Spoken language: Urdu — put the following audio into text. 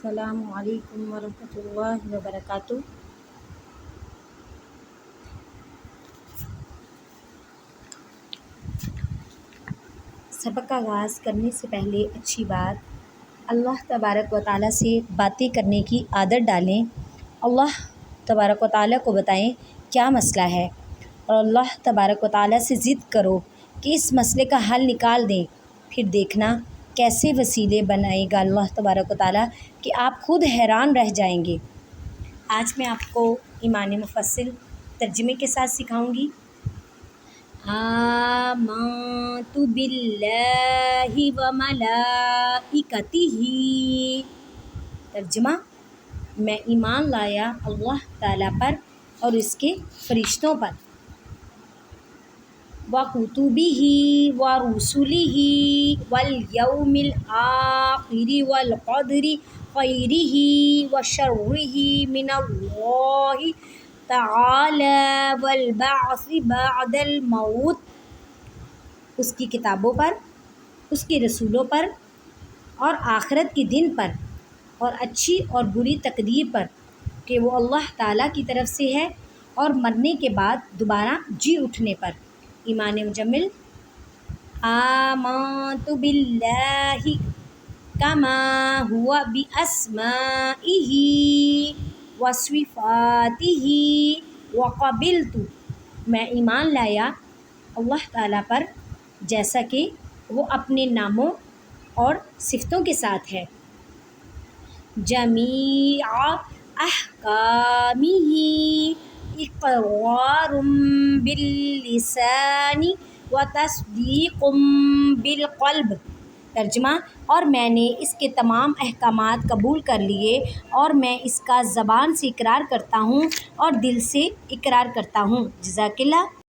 السلام علیکم ورحمۃ اللہ وبرکاتہ۔ سبق کا آغاز کرنے سے پہلے اچھی بات اللہ تبارک و تعالیٰ سے باتیں کرنے کی عادت ڈالیں۔ اللہ تبارک و تعالیٰ کو بتائیں کیا مسئلہ ہے اور اللہ تبارک و تعالیٰ سے ضد کرو کہ اس مسئلے کا حل نکال دیں۔ پھر دیکھنا کیسے وسیلے بنائے گا اللہ تبارک و تعالیٰ کہ آپ خود حیران رہ جائیں گے۔ آج میں آپ کو ایمان مفصل ترجمے کے ساتھ سکھاؤں گی۔ آمنت باللہ و ملائکتہ، ترجمہ میں ایمان لایا اللہ تعالیٰ پر اور اس کے فرشتوں پر، وکتبہ ورسلہ والیوم الآخر والقدر خیرہ وشرہ من اللہ تعالی والبعث بعد الموت، اس کی کتابوں پر، اس کے رسولوں پر اور آخرت کے دن پر اور اچھی اور بری تقدیر پر کہ وہ اللہ تعالیٰ کی طرف سے ہے اور مرنے کے بعد دوبارہ جی اٹھنے پر۔ ایمان مجمل۔ آمنت باللہ کما ہوا باسمائہ وصفاتہ وقبلت، میں ایمان لایا اللہ تعالیٰ پر جیسا کہ وہ اپنے ناموں اور صفتوں کے ساتھ ہے، جمیع احکامہ اقرار باللسان وتصدیق بالقلب، ترجمہ اور میں نے اس کے تمام احکامات قبول کر لیے اور میں اس کا زبان سے اقرار کرتا ہوں اور دل سے اقرار کرتا ہوں۔ جزاک اللہ۔